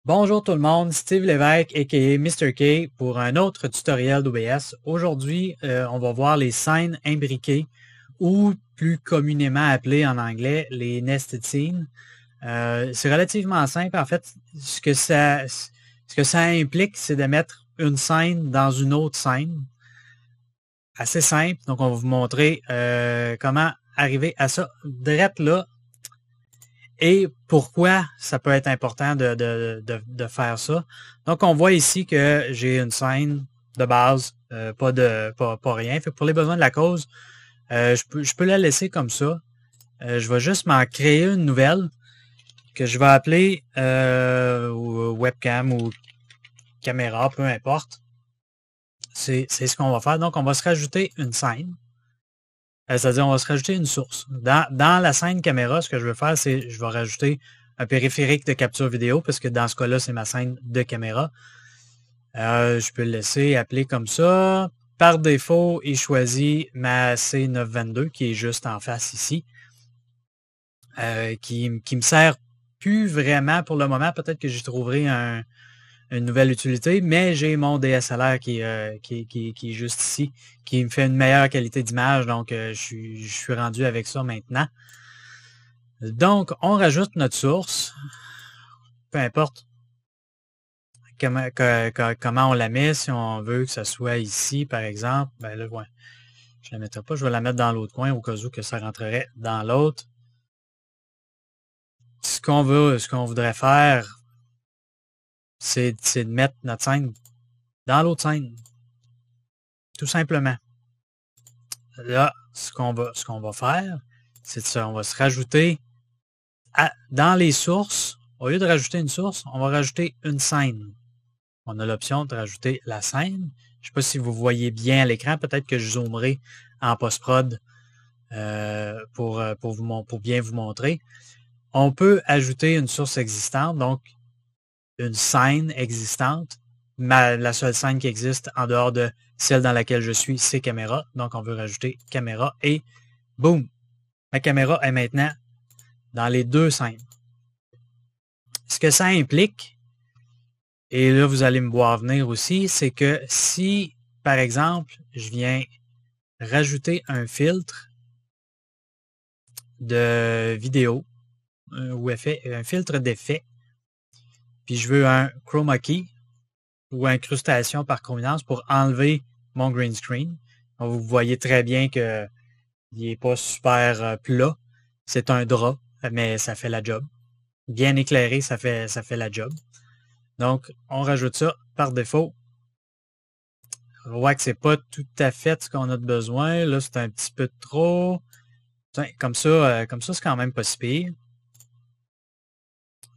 Bonjour tout le monde, Steve Lévesque aka Mr. K pour un autre tutoriel d'OBS. Aujourd'hui, on va voir les scènes imbriquées ou plus communément appelées en anglais les nested scenes. C'est relativement simple. En fait, ce que ça implique, c'est de mettre une scène dans une autre scène. Assez simple. Donc, on va vous montrer comment arriver à ça direct là. Et pourquoi ça peut être important de faire ça. Donc, on voit ici que j'ai une scène de base, pas rien. Fait que pour les besoins de la cause, je peux la laisser comme ça. Je vais juste m'en créer une nouvelle que je vais appeler webcam ou caméra, peu importe. C'est ce qu'on va faire. Donc, on va se rajouter une scène. C'est-à-dire, on va se rajouter une source. Dans la scène caméra, ce que je veux faire, c'est je vais rajouter un périphérique de capture vidéo, parce que dans ce cas-là, c'est ma scène de caméra. Je peux le laisser appeler comme ça. Par défaut, il choisit ma C922, qui est juste en face ici, qui me sert plus vraiment pour le moment. Peut-être que j'y trouverai une nouvelle utilité, mais j'ai mon DSLR qui est juste ici, qui me fait une meilleure qualité d'image, donc je suis rendu avec ça maintenant. Donc, on rajoute notre source, peu importe comment on la met, si on veut que ça soit ici, par exemple, ben là, ouais, je la mettrai pas, je vais la mettre dans l'autre coin au cas où que ça rentrerait dans l'autre. Ce qu'on voudrait faire, c'est de mettre notre scène dans l'autre scène. Tout simplement. Là, ce qu'on va faire, c'est ça. On va se rajouter dans les sources. Au lieu de rajouter une source, on va rajouter une scène. On a l'option de rajouter la scène. Je ne sais pas si vous voyez bien à l'écran. Peut-être que je zoomerai en post-prod pour bien vous montrer. On peut ajouter une source existante, donc une scène existante. La seule scène qui existe en dehors de celle dans laquelle je suis, c'est caméra. Donc, on veut rajouter caméra et boum! Ma caméra est maintenant dans les deux scènes. Ce que ça implique, et là, vous allez me voir venir aussi, c'est que si, par exemple, je viens rajouter un filtre de vidéo ou un filtre d'effet, puis je veux un chroma key ou incrustation par convenance pour enlever mon green screen. Donc, vous voyez très bien qu'il n'est pas super plat. C'est un drap, mais ça fait la job. Bien éclairé, ça fait la job. Donc, on rajoute ça par défaut. On voit que c'est pas tout à fait ce qu'on a de besoin. Là, c'est un petit peu trop. Comme ça, c'est quand même pas si pire.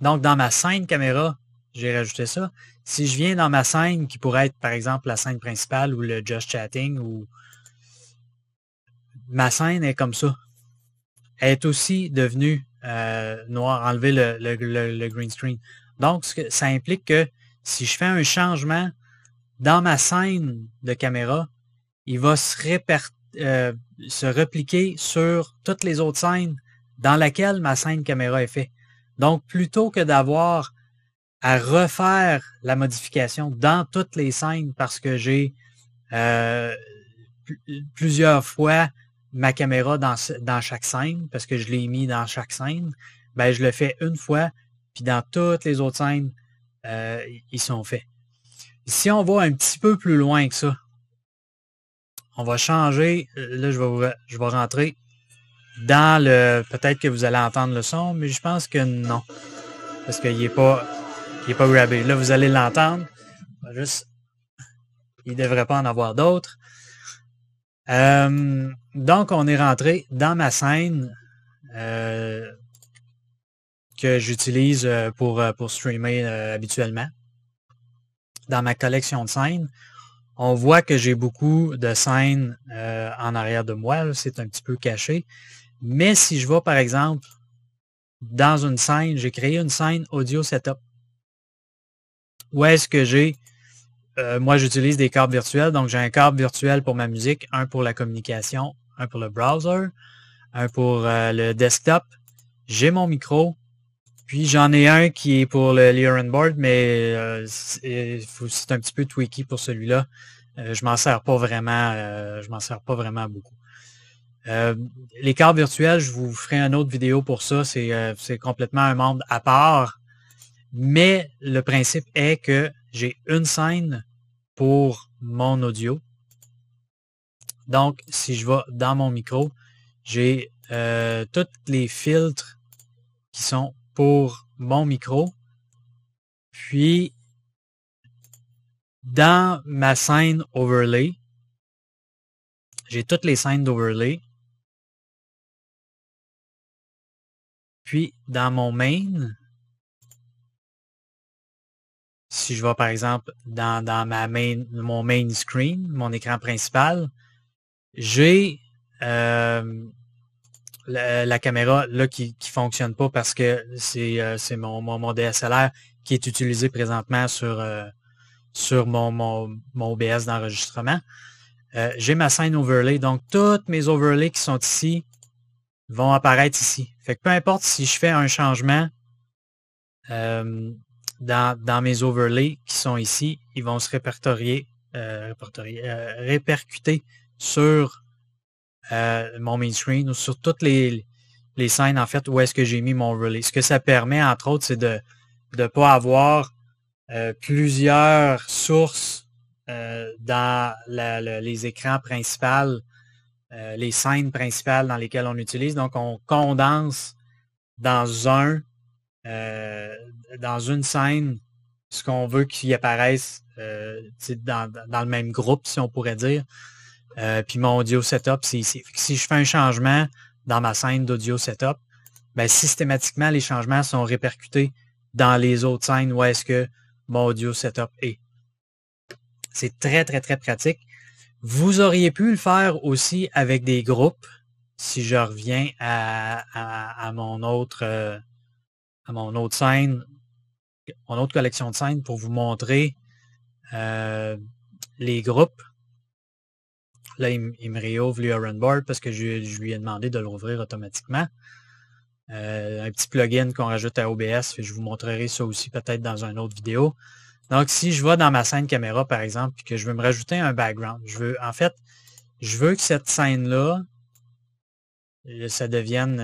Donc, dans ma scène caméra, j'ai rajouté ça. Si je viens dans ma scène, qui pourrait être, par exemple, la scène principale ou le Just Chatting, ou ma scène est comme ça. Elle est aussi devenue noire, enlever le green screen. Donc, ça implique que si je fais un changement dans ma scène de caméra, il va se repliquer sur toutes les autres scènes dans lesquelles ma scène caméra est faite. Donc, plutôt que d'avoir à refaire la modification dans toutes les scènes parce que j'ai plusieurs fois ma caméra dans chaque scène, parce que je l'ai mis dans chaque scène, ben je le fais une fois, puis dans toutes les autres scènes, ils sont faits. Si on va un petit peu plus loin que ça, on va changer, là je vais rentrer dans peut-être que vous allez entendre le son, mais je pense que non, parce qu'il n'est pas grabbé. Là, vous allez l'entendre. Il ne devrait pas en avoir d'autres. Donc, on est rentré dans ma scène que j'utilise pour streamer habituellement. Dans ma collection de scènes, on voit que j'ai beaucoup de scènes en arrière de moi. C'est un petit peu caché. Mais si je vais, par exemple, dans une scène, j'ai créé une scène audio setup. Où est-ce que j'ai moi, j'utilise des câbles virtuels. Donc, j'ai un câble virtuel pour ma musique, un pour la communication, un pour le browser, un pour le desktop. J'ai mon micro. Puis, j'en ai un qui est pour le Lyran Board, mais c'est un petit peu tweaky pour celui-là. Je m'en sers pas vraiment. Je m'en sers pas vraiment beaucoup. Les câbles virtuels, je vous ferai une autre vidéo pour ça. C'est complètement un monde à part. Mais le principe est que j'ai une scène pour mon audio. Donc, si je vais dans mon micro, j'ai tous les filtres qui sont pour mon micro. Puis, dans ma scène overlay, j'ai toutes les scènes d'overlay. Puis, dans mon main, si je vais par exemple dans mon main screen, mon écran principal, j'ai la caméra là qui fonctionne pas parce que c'est mon DSLR qui est utilisé présentement sur mon OBS d'enregistrement. J'ai ma scène overlay, donc toutes mes overlays qui sont ici vont apparaître ici. Fait que peu importe si je fais un changement dans mes overlays qui sont ici, ils vont se répercuter sur mon main screen ou sur toutes les scènes en fait où est-ce que j'ai mis mon overlay. Ce que ça permet entre autres, c'est de ne pas avoir plusieurs sources dans les écrans principaux, les scènes principales dans lesquelles on utilise. Donc, on condense dans une scène ce qu'on veut qu'il apparaisse dans le même groupe, si on pourrait dire. Puis mon audio setup, c'est ici. Si je fais un changement dans ma scène d'audio setup, ben, systématiquement, les changements sont répercutés dans les autres scènes où est-ce que mon audio setup est. C'est très, très, très pratique. Vous auriez pu le faire aussi avec des groupes, si je reviens à mon autre scène, mon autre collection de scènes pour vous montrer les groupes. Là, il me réouvre Lyran Board parce que je lui ai demandé de l'ouvrir automatiquement. Un petit plugin qu'on rajoute à OBS, je vous montrerai ça aussi peut-être dans une autre vidéo. Donc, si je vais dans ma scène caméra, par exemple, et que je veux me rajouter un background, je veux que cette scène-là, ça devienne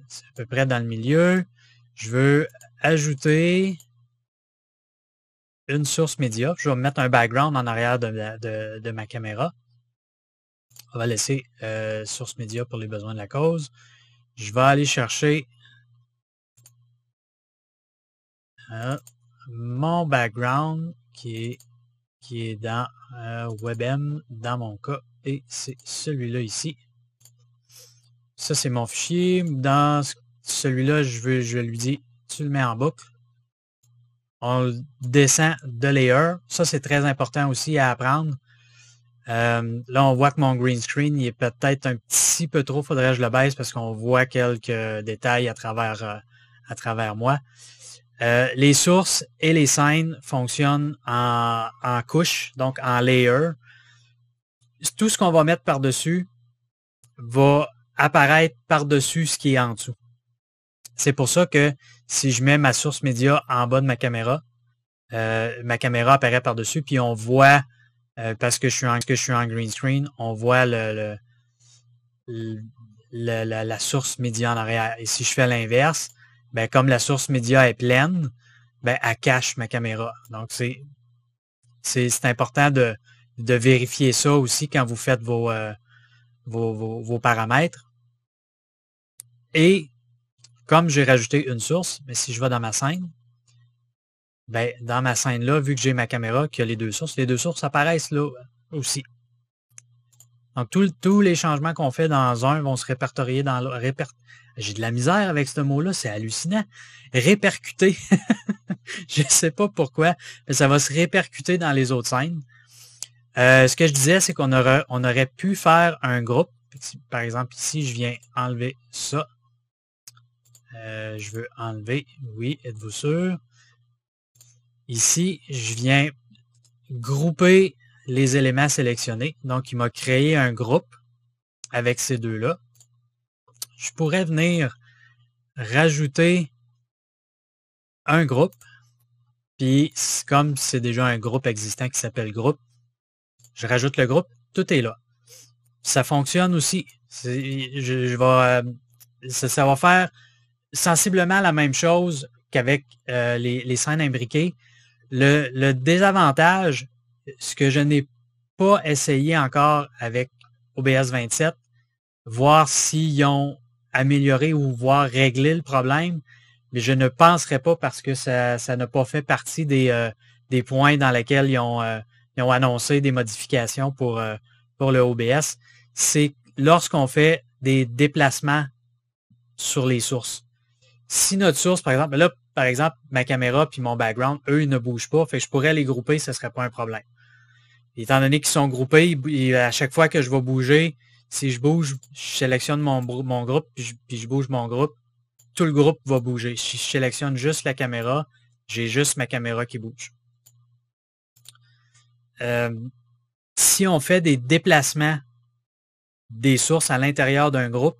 c'est à peu près dans le milieu. Je veux ajouter une source média. Je vais mettre un background en arrière de ma caméra. On va laisser source média pour les besoins de la cause. Je vais aller chercher mon background qui est dans WebM dans mon cas. Et c'est celui-là ici. Ça, c'est mon fichier. Dans celui-là, je lui dis, tu le mets en boucle. On descend de layer. Ça, c'est très important aussi à apprendre. Là, on voit que mon green screen, il est peut-être un petit peu trop. Faudrait que je le baisse parce qu'on voit quelques détails à travers moi. Les sources et les scènes fonctionnent en couches, donc en layer. Tout ce qu'on va mettre par-dessus va apparaître par-dessus ce qui est en dessous. C'est pour ça que si je mets ma source média en bas de ma caméra apparaît par-dessus, puis on voit, parce que je suis en green screen, on voit la source média en arrière. Et si je fais l'inverse, ben, comme la source média est pleine, ben, elle cache ma caméra. Donc, c'est important de vérifier ça aussi quand vous faites vos paramètres. Et comme j'ai rajouté une source, mais si je vais dans ma scène, ben, dans ma scène-là, vu que j'ai ma caméra qui a les deux sources apparaissent là aussi. Donc, tous les changements qu'on fait dans un vont se répertorier dans l'autre. J'ai de la misère avec ce mot-là, c'est hallucinant. Répercuter. Je ne sais pas pourquoi, mais ça va se répercuter dans les autres scènes. Ce que je disais, c'est qu'on aurait pu faire un groupe. Par exemple, ici, je viens enlever ça. Je veux enlever, oui, êtes-vous sûr? Ici, je viens grouper les éléments sélectionnés. Donc, il m'a créé un groupe avec ces deux-là. Je pourrais venir rajouter un groupe. Puis, comme c'est déjà un groupe existant qui s'appelle groupe, je rajoute le groupe, tout est là. Ça fonctionne aussi. Ça va faire sensiblement la même chose qu'avec les scènes imbriquées. Le désavantage, ce que je n'ai pas essayé encore avec OBS 27, voir s'ils ont amélioré ou voir régler le problème, mais je ne penserais pas parce que ça n'a pas fait partie des points dans lesquels ils ont annoncé des modifications pour le OBS. C'est lorsqu'on fait des déplacements sur les sources. Si notre source, par exemple, là, par exemple, ma caméra puis mon background, eux, ils ne bougent pas, fait que je pourrais les grouper, ce ne serait pas un problème. Étant donné qu'ils sont groupés, à chaque fois que je vais bouger, si je bouge, je sélectionne mon groupe, puis je bouge mon groupe, tout le groupe va bouger. Si je sélectionne juste la caméra, j'ai juste ma caméra qui bouge. Si on fait des déplacements des sources à l'intérieur d'un groupe,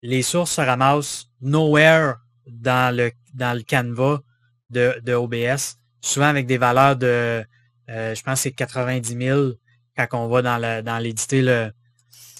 les sources se ramassent nowhere dans le canevas de OBS, souvent avec des valeurs de, je pense que c'est 90 000 quand on va dans l'éditer,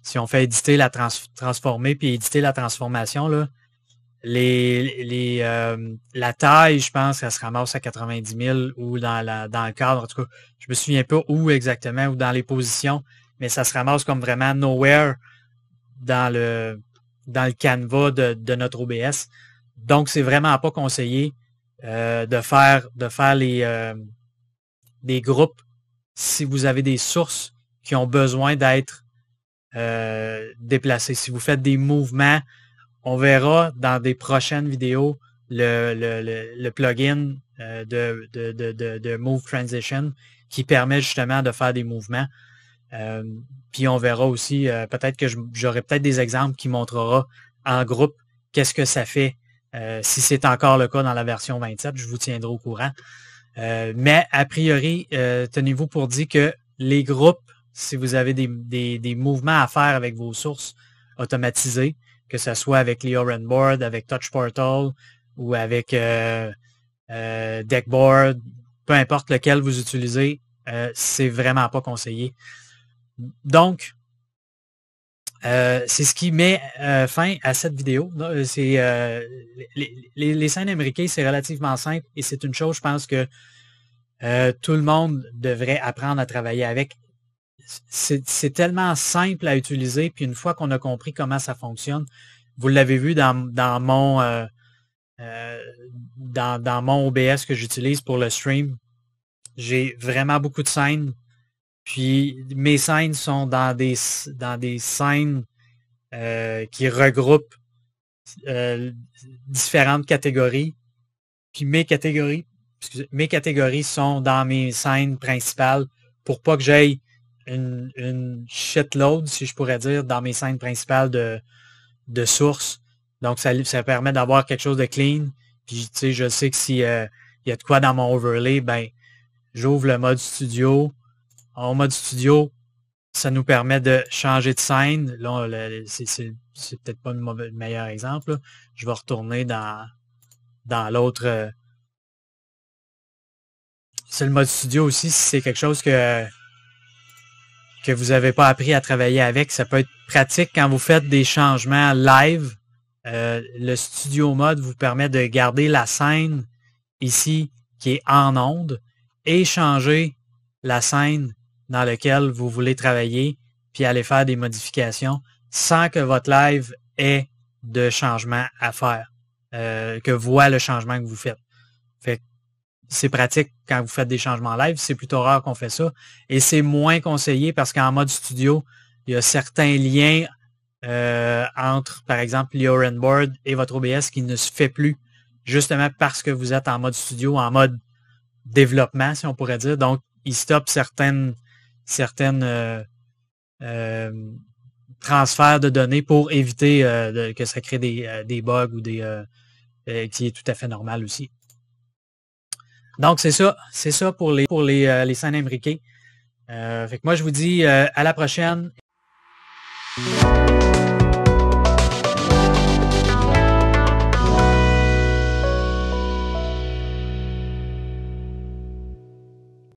si on fait éditer la transformer puis éditer la transformation, là, la taille, je pense qu'elle se ramasse à 90 000 ou dans le cadre, en tout cas, je me souviens pas où exactement, ou dans les positions, mais ça se ramasse comme vraiment nowhere dans le canevas de notre OBS. Donc, c'est vraiment pas conseillé de faire des groupes si vous avez des sources qui ont besoin d'être déplacées. Si vous faites des mouvements, on verra dans des prochaines vidéos le plugin de Move Transition qui permet justement de faire des mouvements. Puis on verra aussi, peut-être que j'aurai peut-être des exemples qui montrera en groupe qu'est-ce que ça fait. Si c'est encore le cas dans la version 27, je vous tiendrai au courant. Mais a priori, tenez-vous pour dire que les groupes, si vous avez des mouvements à faire avec vos sources automatisées, que ce soit avec les Oren Board, avec Touch Portal ou avec Deckboard, peu importe lequel vous utilisez, c'est vraiment pas conseillé. Donc, c'est ce qui met fin à cette vidéo. C'est les scènes imbriquées, c'est relativement simple et c'est une chose, je pense que tout le monde devrait apprendre à travailler avec. C'est tellement simple à utiliser, puis une fois qu'on a compris comment ça fonctionne, vous l'avez vu dans mon OBS que j'utilise pour le stream, j'ai vraiment beaucoup de scènes. Puis mes scènes sont dans des scènes qui regroupent différentes catégories. Puis mes catégories sont dans mes scènes principales pour pas que j'aille une shitload, si je pourrais dire, dans mes scènes principales de sources. Donc ça permet d'avoir quelque chose de clean. Puis tu sais, je sais que s'il y a de quoi dans mon overlay, ben j'ouvre le mode studio. En mode studio, ça nous permet de changer de scène. Là, c'est peut-être pas le meilleur exemple. Là. Je vais retourner dans l'autre. C'est le mode studio aussi, si c'est quelque chose que vous n'avez pas appris à travailler avec. Ça peut être pratique quand vous faites des changements live. Le studio mode vous permet de garder la scène ici qui est en onde et changer la scène dans laquelle vous voulez travailler, puis aller faire des modifications sans que votre live ait de changement à faire, que voit le changement que vous faites. Fait que c'est pratique quand vous faites des changements live, c'est plutôt rare qu'on fait ça, et c'est moins conseillé parce qu'en mode studio, il y a certains liens entre, par exemple, l'Oren Board et votre OBS qui ne se fait plus, justement parce que vous êtes en mode studio, en mode développement, si on pourrait dire. Donc, il stoppe certaines transferts de données pour éviter que ça crée des bugs ou qui est tout à fait normal aussi. Donc, c'est ça pour les scènes imbriquées. Fait que moi, je vous dis à la prochaine.